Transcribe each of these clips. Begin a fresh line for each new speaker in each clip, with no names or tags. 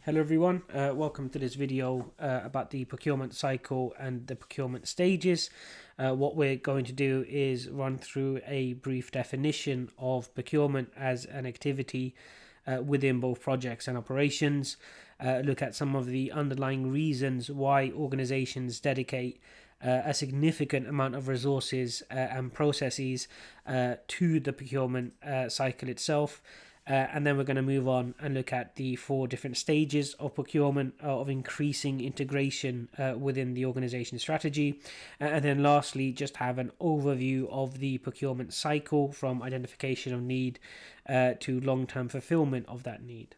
Hello everyone, welcome to this video about the procurement cycle and the procurement stages. What we're going to do is run through a brief definition of procurement as an activity within both projects and operations, look at some of the underlying reasons why organizations dedicate a significant amount of resources and processes to the procurement cycle itself. And then we're going to move on and look at the 4 different stages of procurement of increasing integration within the organization strategy. And then lastly, just have an overview of the procurement cycle from identification of need to long-term fulfillment of that need.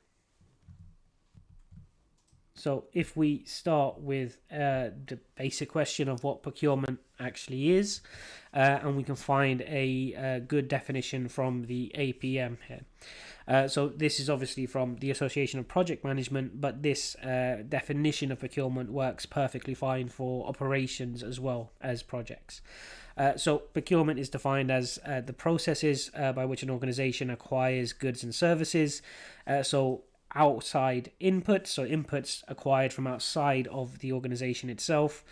So if we start with the basic question of what procurement actually is, and we can find a good definition from the APM here. So this is obviously from the Association of Project Management, but this definition of procurement works perfectly fine for operations as well as projects. So procurement is defined as the processes by which an organization acquires goods and services. So outside inputs, so inputs acquired from outside of the organization itself,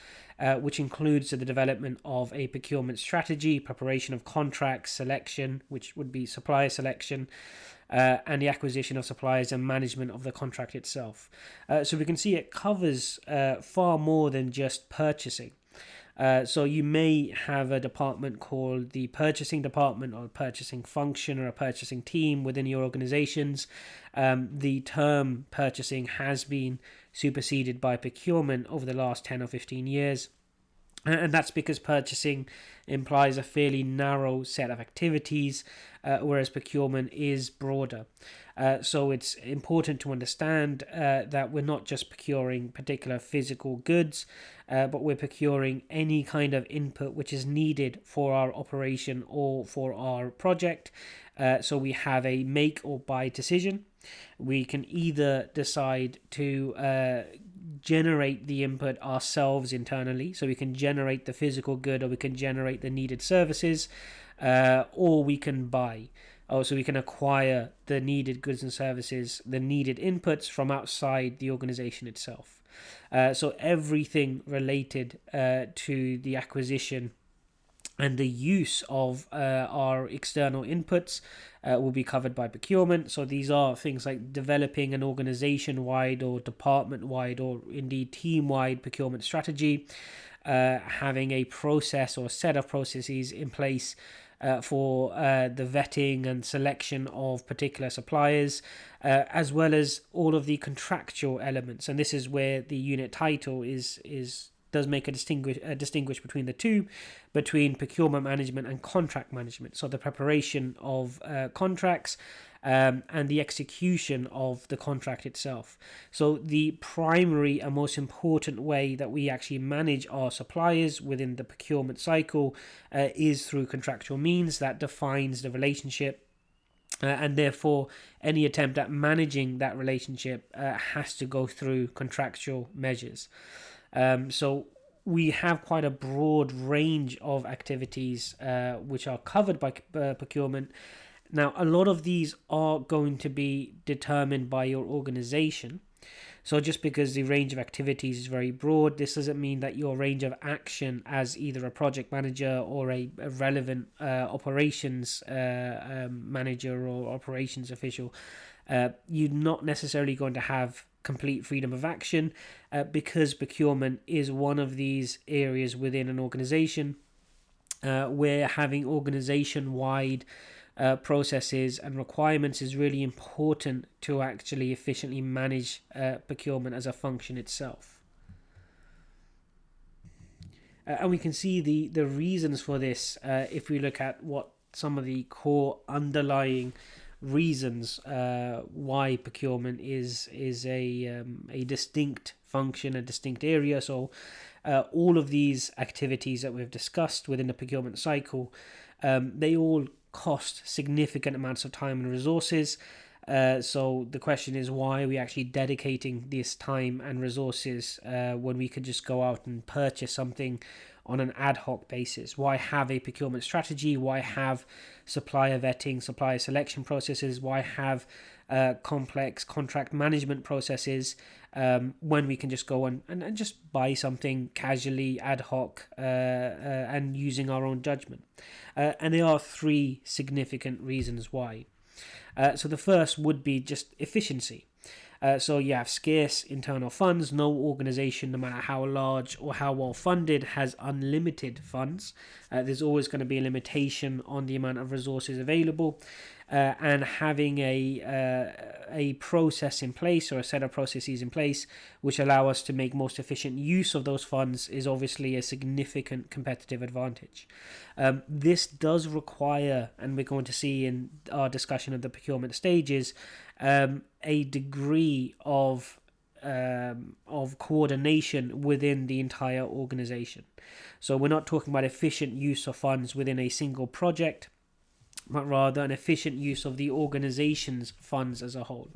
which includes the development of a procurement strategy, preparation of contracts, selection, which would be supplier selection, and the acquisition of suppliers and management of the contract itself. So we can see it covers far more than just purchasing. So you may have a department called the purchasing department or purchasing function or a purchasing team within your organizations. The term purchasing has been superseded by procurement over the last 10 or 15 years. And that's because purchasing implies a fairly narrow set of activities, whereas procurement is broader. So it's important to understand that we're not just procuring particular physical goods, but we're procuring any kind of input which is needed for our operation or for our project. So we have a make or buy decision. We can either decide to generate the input ourselves internally, so we can generate the physical good or we can generate the needed services, or we can buy. So we can acquire the needed goods and services, the needed inputs from outside the organization itself. So everything related to the acquisition and the use of our external inputs will be covered by procurement. So these are things like developing an organization-wide or department-wide or indeed team-wide procurement strategy, having a process or set of processes in place for the vetting and selection of particular suppliers, as well as all of the contractual elements. And this is where the unit title does make a distinguish between the two, between procurement management and contract management. So the preparation of contracts and the execution of the contract itself. So the primary and most important way that we actually manage our suppliers within the procurement cycle is through contractual means. That defines the relationship. And therefore, any attempt at managing that relationship has to go through contractual measures. So we have quite a broad range of activities which are covered by procurement. Now, a lot of these are going to be determined by your organization. So just because the range of activities is very broad, this doesn't mean that your range of action as either a project manager or a relevant operations manager or operations official, you're not necessarily going to have complete freedom of action because procurement is one of these areas within an organization where having organization-wide processes and requirements is really important to actually efficiently manage procurement as a function itself. And we can see the reasons for this if we look at what some of the core underlying reasons why procurement is a distinct function, a distinct area. So all of these activities that we've discussed within the procurement cycle, they all cost significant amounts of time and resources, So the question is, why are we actually dedicating this time and resources when we could just go out and purchase something on an ad hoc basis? Why have a procurement strategy? Why have supplier vetting, supplier selection processes? Why have complex contract management processes when we can just go and just buy something casually, ad hoc, and using our own judgment? And there are three significant reasons why. So the first would be just efficiency. So you have scarce internal funds. No organization, no matter how large or how well funded, has unlimited funds. There's always going to be a limitation on the amount of resources available. And having a process in place, or a set of processes in place which allow us to make most efficient use of those funds, is obviously a significant competitive advantage. This does require, and we're going to see in our discussion of the procurement stages, a degree of coordination within the entire organization. So we're not talking about efficient use of funds within a single project, but rather an efficient use of the organization's funds as a whole.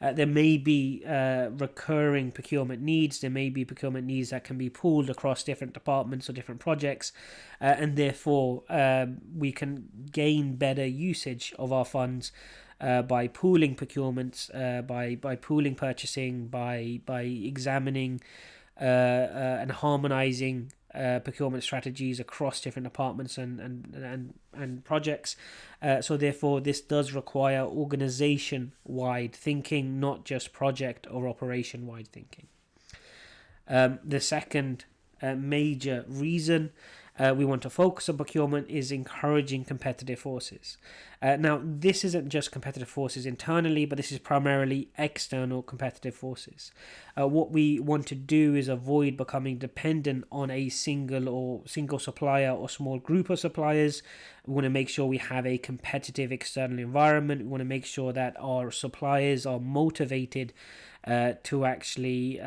There may be recurring procurement needs. There may be procurement needs that can be pooled across different departments or different projects, and therefore we can gain better usage of our funds by pooling procurements, by pooling purchasing, by examining and harmonizing procurement strategies across different departments and projects. So therefore, this does require organization-wide thinking, not just project or operation-wide thinking. The second major reason we want to focus on procurement is encouraging competitive forces. Now, this isn't just competitive forces internally, but this is primarily external competitive forces. What we want to do is avoid becoming dependent on a single supplier or small group of suppliers. We want to make sure we have a competitive external environment. We want to make sure that our suppliers are motivated to actually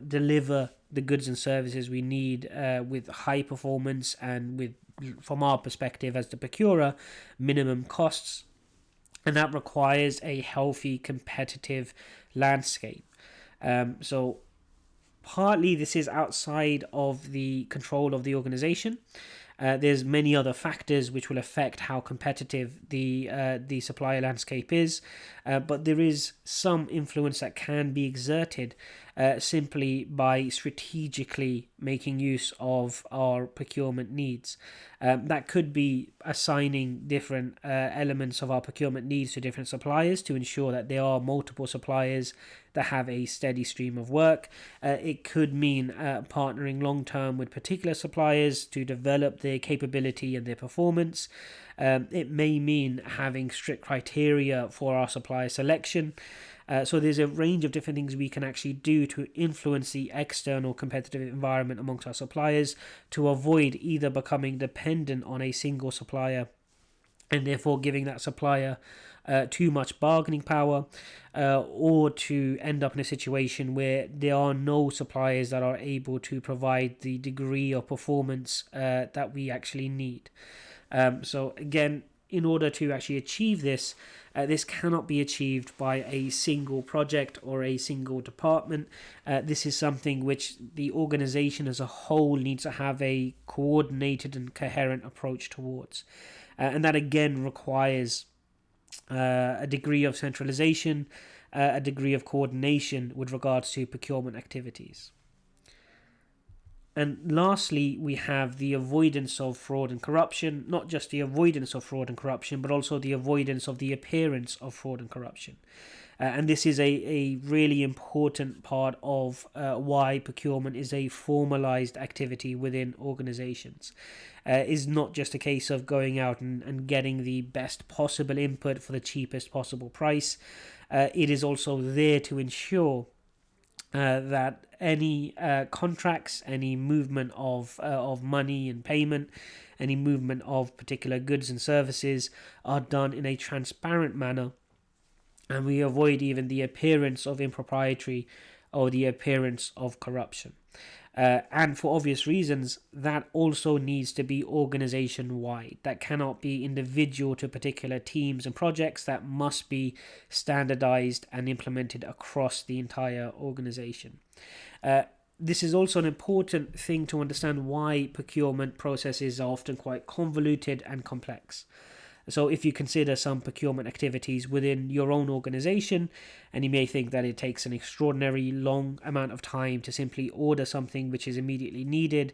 deliver the goods and services we need with high performance and with, from our perspective as the procurer, minimum costs. And that requires a healthy competitive landscape. So partly this is outside of the control of the organization. There's many other factors which will affect how competitive the supplier landscape is, but there is some influence that can be exerted simply by strategically making use of our procurement needs. That could be assigning different elements of our procurement needs to different suppliers to ensure that there are multiple suppliers that have a steady stream of work. It could mean partnering long term with particular suppliers to develop their capability and their performance. It may mean having strict criteria for our supplier selection. So there's a range of different things we can actually do to influence the external competitive environment amongst our suppliers to avoid either becoming dependent on a single supplier and therefore giving that supplier too much bargaining power, or to end up in a situation where there are no suppliers that are able to provide the degree of performance that we actually need. So again, in order to actually achieve this, this cannot be achieved by a single project or a single department. This is something which the organization as a whole needs to have a coordinated and coherent approach towards. And that again requires a degree of centralization, a degree of coordination with regards to procurement activities. And lastly, we have the avoidance of fraud and corruption, not just the avoidance of fraud and corruption, but also the avoidance of the appearance of fraud and corruption. And this is a really important part of why procurement is a formalized activity within organizations. Is not just a case of going out and getting the best possible input for the cheapest possible price. It is also there to ensure that any contracts, any movement of money and payment, any movement of particular goods and services are done in a transparent manner, and we avoid even the appearance of impropriety or the appearance of corruption. And for obvious reasons, that also needs to be organization wide. That cannot be individual to particular teams and projects. That must be standardized and implemented across the entire organization. This is also an important thing to understand why procurement processes are often quite convoluted and complex. So if you consider some procurement activities within your own organization, and you may think that it takes an extraordinarily long amount of time to simply order something which is immediately needed,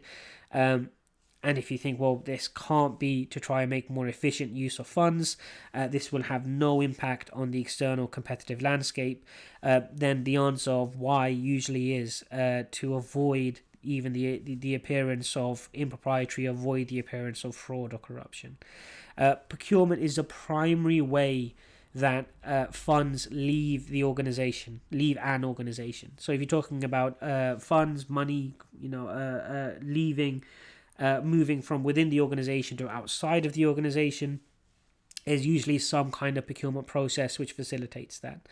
and if you think, well, this can't be to try and make more efficient use of funds, this will have no impact on the external competitive landscape, then the answer of why usually is to avoid even the appearance of impropriety, avoid the appearance of fraud or corruption. Procurement is the primary way that funds leave an organization. So if you're talking about funds, money, leaving, moving from within the organization to outside of the organization, is usually some kind of procurement process which facilitates that.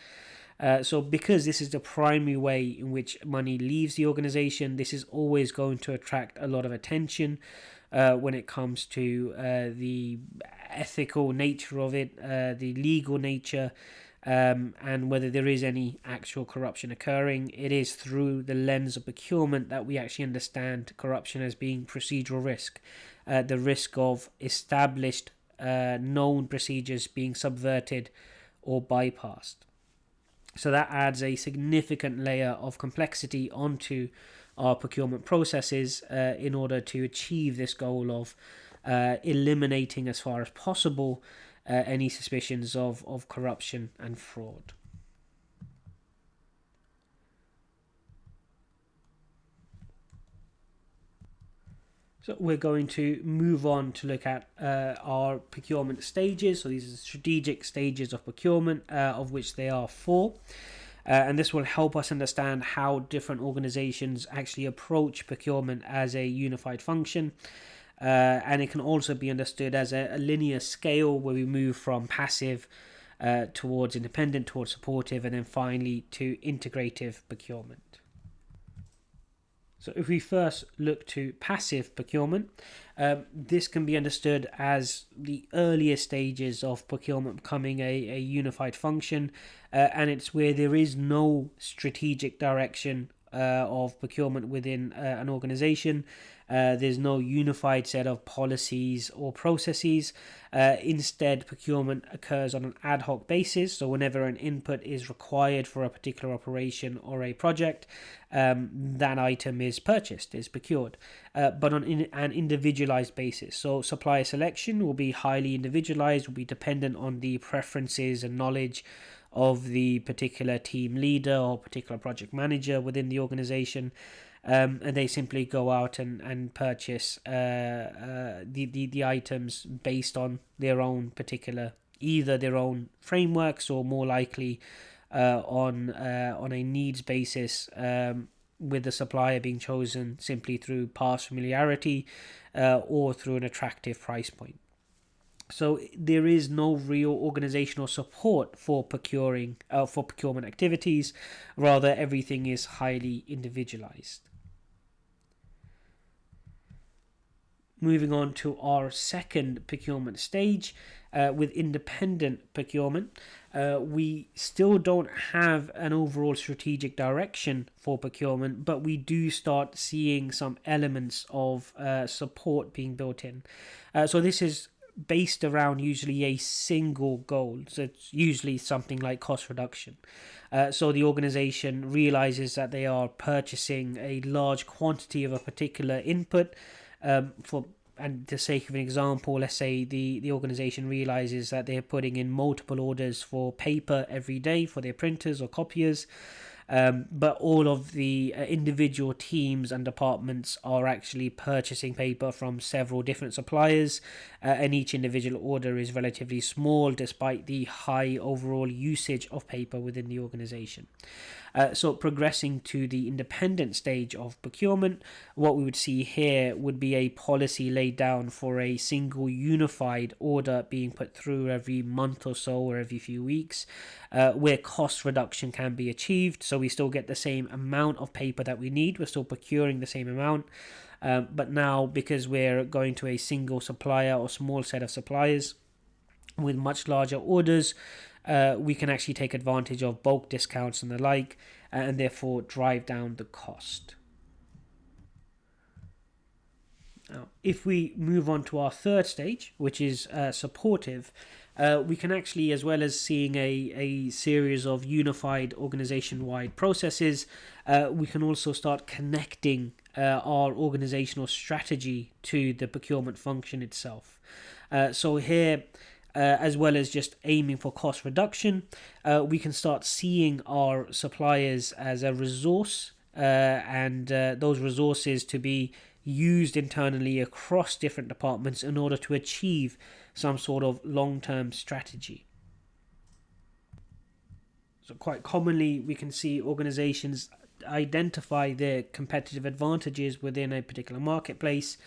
So because this is the primary way in which money leaves the organization, this is always going to attract a lot of attention when it comes to the ethical nature of it, the legal nature, and whether there is any actual corruption occurring. It is through the lens of procurement that we actually understand corruption as being procedural risk, the risk of established known procedures being subverted or bypassed. So that adds a significant layer of complexity onto our procurement processes in order to achieve this goal of eliminating as far as possible any suspicions of corruption and fraud. So we're going to move on to look at our procurement stages. So these are strategic stages of procurement, of which there are 4. And this will help us understand how different organizations actually approach procurement as a unified function. And it can also be understood as a linear scale where we move from passive towards independent, towards supportive, and then finally to integrative procurement. So if we first look to passive procurement, this can be understood as the earlier stages of procurement becoming a unified function, and it's where there is no strategic direction of procurement within an organization. There's no unified set of policies or processes. Instead, procurement occurs on an ad hoc basis. So whenever an input is required for a particular operation or a project, that item is purchased, is procured, but on an individualized basis. So supplier selection will be highly individualized, will be dependent on the preferences and knowledge of the particular team leader or particular project manager within the organization. And they simply go out and purchase the items based on their own particular, either their own frameworks or more likely on a needs basis, with the supplier being chosen simply through past familiarity or through an attractive price point. So there is no real organizational support for procurement activities. Rather, everything is highly individualized. Moving on to our second procurement stage, with independent procurement, we still don't have an overall strategic direction for procurement, but we do start seeing some elements of support being built in. So this is based around usually a single goal. So it's usually something like cost reduction. So the organization realizes that they are purchasing a large quantity of a particular input. And to sake of an example, let's say the organization realizes that they're putting in multiple orders for paper every day for their printers or copiers. But all of the individual teams and departments are actually purchasing paper from several different suppliers, and each individual order is relatively small despite the high overall usage of paper within the organization. So progressing to the independent stage of procurement, what we would see here would be a policy laid down for a single unified order being put through every month or so or every few weeks, where cost reduction can be achieved. So so we still get the same amount of paper that we need. We're still procuring the same amount. But now, because we're going to a single supplier or small set of suppliers with much larger orders, we can actually take advantage of bulk discounts and the like, and therefore drive down the cost. Now, if we move on to our third stage, which is supportive, we can actually, as well as seeing a series of unified organization-wide processes, we can also start connecting our organizational strategy to the procurement function itself. So here, as well as just aiming for cost reduction, we can start seeing our suppliers as a resource, and those resources to be used internally across different departments in order to achieve some sort of long-term strategy. So quite commonly we can see organizations identify their competitive advantages within a particular marketplace,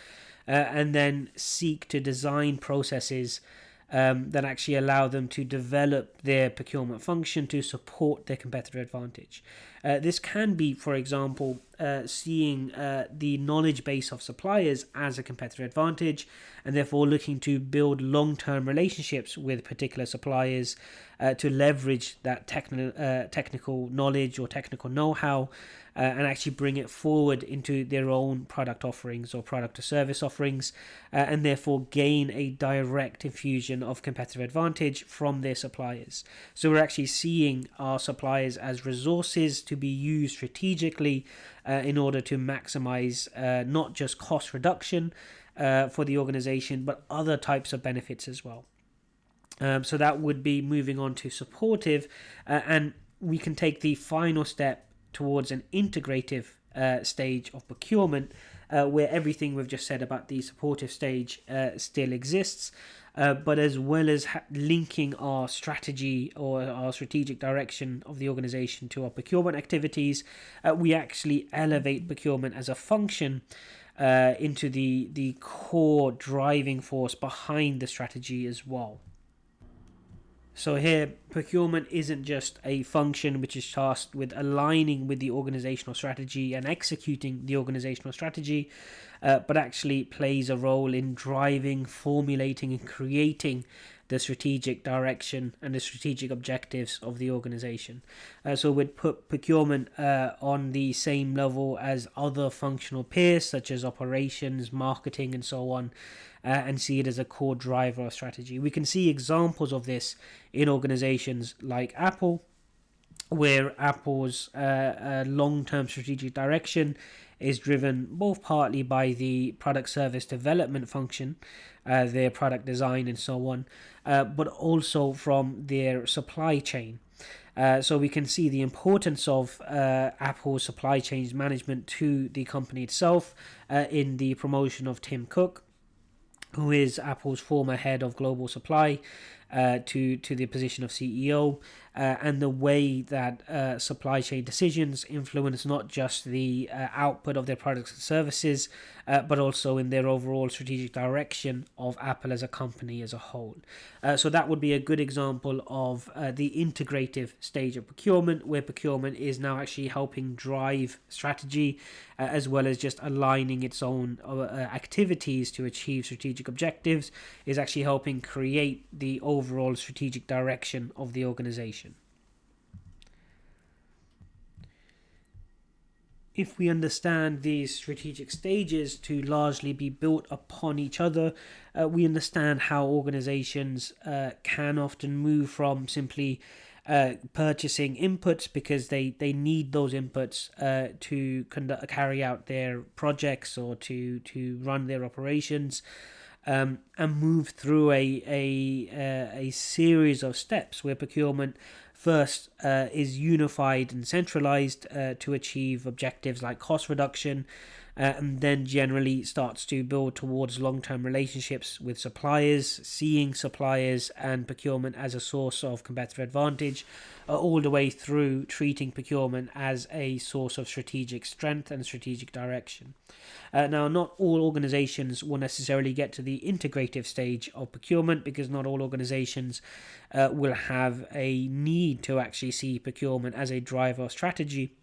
and then seek to design processes that actually allow them to develop their procurement function to support their competitive advantage. This can be, for example, seeing the knowledge base of suppliers as a competitive advantage, and therefore looking to build long-term relationships with particular suppliers to leverage that technical knowledge or technical know-how, and actually bring it forward into their own product offerings or product or service offerings, and therefore gain a direct infusion of competitive advantage from their suppliers. So we're actually seeing our suppliers as resources to be used strategically in order to maximize not just cost reduction for the organization, but other types of benefits as well. So that would be moving on to supportive, and we can take the final step towards an integrative stage of procurement, where everything we've just said about the supportive stage still exists, but as well as linking our strategy or our strategic direction of the organization to our procurement activities, we actually elevate procurement as a function into the core driving force behind the strategy as well. So here, procurement isn't just a function which is tasked with aligning with the organizational strategy and executing the organizational strategy, but actually plays a role in driving, formulating, and creating the strategic direction and the strategic objectives of the organization. So we'd put procurement on the same level as other functional peers such as operations, marketing, and so on, and see it as a core driver of strategy. We can see examples of this in organizations like Apple, where Apple's long-term strategic direction is driven both partly by the product service development function, their product design and so on, but also from their supply chain. So we can see the importance of Apple's supply chain management to the company itself in the promotion of Tim Cook, who is Apple's former head of global supply, to the position of CEO, and the way that supply chain decisions influence not just the output of their products and services, but also in their overall strategic direction of Apple as a company as a whole. So that would be a good example of the integrative stage of procurement, where procurement is now actually helping drive strategy, as well as just aligning its own activities to achieve strategic objectives, is actually helping create the overall strategic direction of the organization. If we understand these strategic stages to largely be built upon each other, we understand how organizations can often move from simply purchasing inputs because they need those inputs to carry out their projects or to run their operations, and move through a series of steps where procurement first is unified and centralized to achieve objectives like cost reduction, and then generally starts to build towards long-term relationships with suppliers, seeing suppliers and procurement as a source of competitive advantage, all the way through treating procurement as a source of strategic strength and strategic direction. Now, not all organizations will necessarily get to the integrative stage of procurement, because not all organizations will have a need to actually see procurement as a driver of strategy.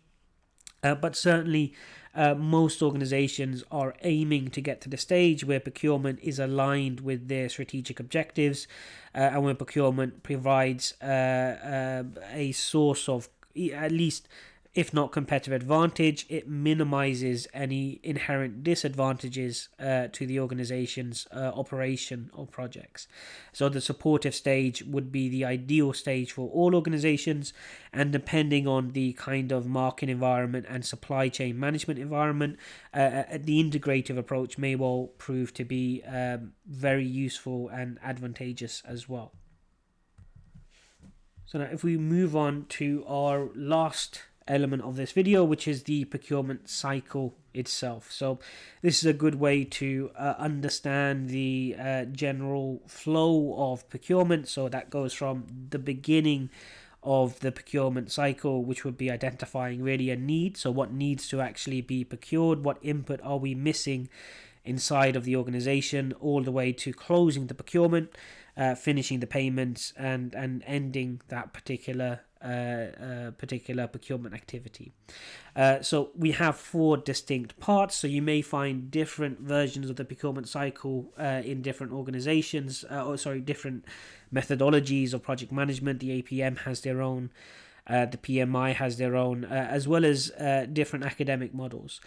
But certainly, most organizations are aiming to get to the stage where procurement is aligned with their strategic objectives, and where procurement provides a source of, at least if not competitive advantage, it minimizes any inherent disadvantages to the organization's operation or projects. So the supportive stage would be the ideal stage for all organizations, and depending on the kind of market environment and supply chain management environment, the integrative approach may well prove to be very useful and advantageous as well. So now if we move on to our last element of this video, which is the procurement cycle itself. So this is a good way to understand the general flow of procurement. So that goes from the beginning of the procurement cycle, which would be identifying really a need. So what needs to actually be procured, what input are we missing inside of the organization, all the way to closing the procurement, finishing the payments, and ending that particular procurement activity. So we have 4 distinct parts. So you may find different versions of the procurement cycle in different organizations, different methodologies of project management. The APM has their own. The PMI has their own, as well as different academic models.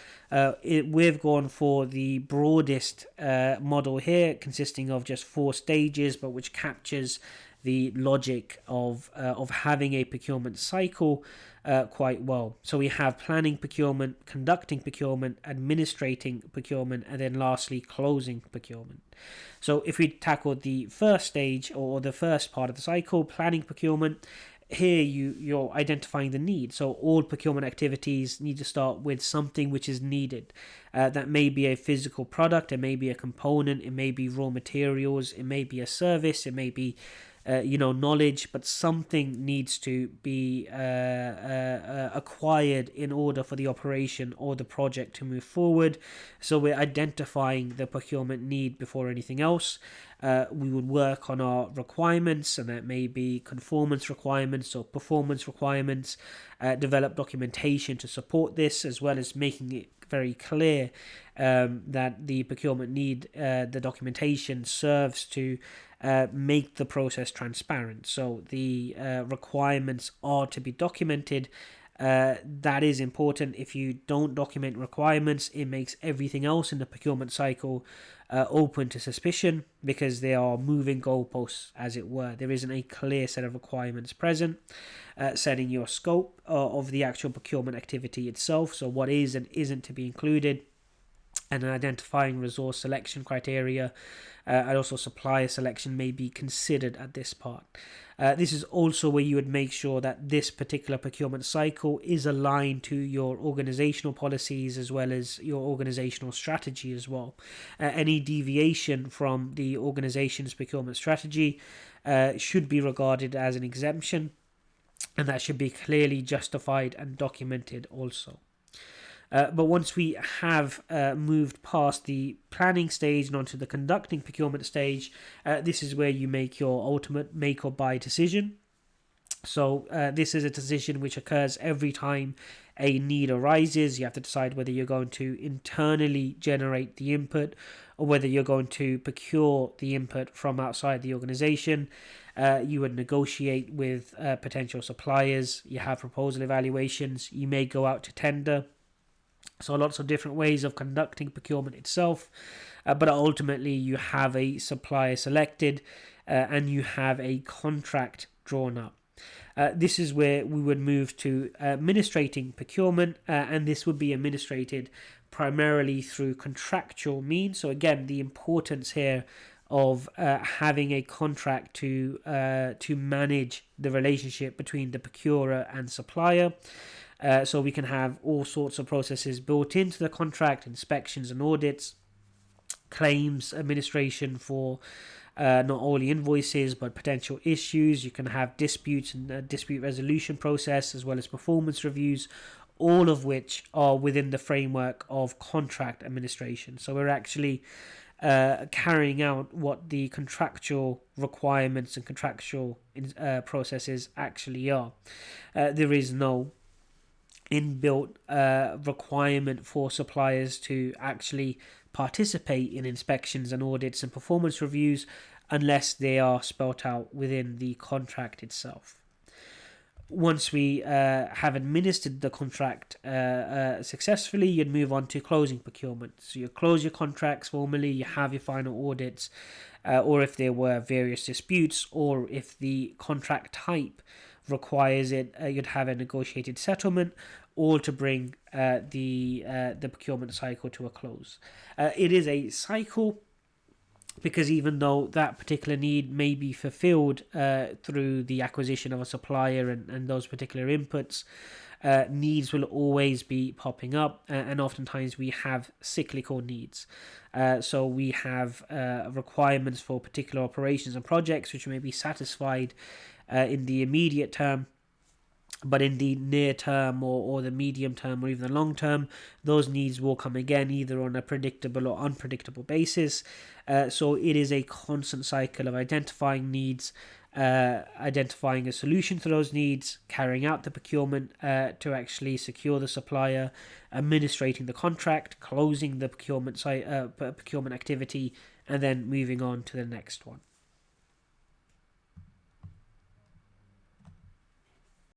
We've gone for the broadest model here, consisting of just 4 stages, but which captures the logic of having a procurement cycle quite well. So we have planning procurement, conducting procurement, administrating procurement, and then lastly closing procurement. So if we tackle the first stage, or the first part of the cycle, planning procurement, here you're identifying the need. So all procurement activities need to start with something which is needed. That may be a physical product, it may be a component, it may be raw materials, it may be a service, it may be knowledge, but something needs to be acquired in order for the operation or the project to move forward. So we're identifying the procurement need before anything else. We would work on our requirements, and that may be conformance requirements or performance requirements, develop documentation to support this, as well as making it very clear that the procurement need, the documentation serves to make the process transparent. So the requirements are to be documented. That is important. If you don't document requirements, it makes everything else in the procurement cycle open to suspicion, because they are moving goalposts, as it were. There isn't a clear set of requirements present, setting your scope of the actual procurement activity itself, so what is and isn't to be included, and identifying resource selection criteria, and also supplier selection may be considered at this part. This is also where you would make sure that this particular procurement cycle is aligned to your organizational policies, as well as your organizational strategy as well. Any deviation from the organization's procurement strategy should be regarded as an exemption, and that should be clearly justified and documented also. But once we have moved past the planning stage and onto the conducting procurement stage, this is where you make your ultimate make or buy decision. So this is a decision which occurs every time a need arises. You have to decide whether you're going to internally generate the input, or whether you're going to procure the input from outside the organization. You would negotiate with potential suppliers. You have proposal evaluations. You may go out to tender. So lots of different ways of conducting procurement itself, but ultimately you have a supplier selected and you have a contract drawn up. This is where we would move to administrating procurement, and this would be administrated primarily through contractual means. So again, the importance here of having a contract to manage the relationship between the procurer and supplier. So we can have all sorts of processes built into the contract: inspections and audits, claims administration for not only invoices but potential issues. You can have disputes and dispute resolution process, as well as performance reviews, all of which are within the framework of contract administration. So we're actually carrying out what the contractual requirements and contractual processes actually are. There is no inbuilt requirement for suppliers to actually participate in inspections and audits and performance reviews unless they are spelt out within the contract itself. Once we have administered the contract successfully, you'd move on to closing procurement. So you close your contracts formally, you have your final audits, or if there were various disputes, or if the contract type requires it, you'd have a negotiated settlement, all to bring the procurement cycle to a close. It is a cycle because even though that particular need may be fulfilled through the acquisition of a supplier and those particular inputs, needs will always be popping up, and oftentimes we have cyclical needs. So we have requirements for particular operations and projects which may be satisfied in the immediate term, but in the near term or the medium term or even the long term, those needs will come again, either on a predictable or unpredictable basis. So it is a constant cycle of identifying needs, identifying a solution to those needs, carrying out the procurement to actually secure the supplier, administrating the contract, closing the procurement activity, and then moving on to the next one.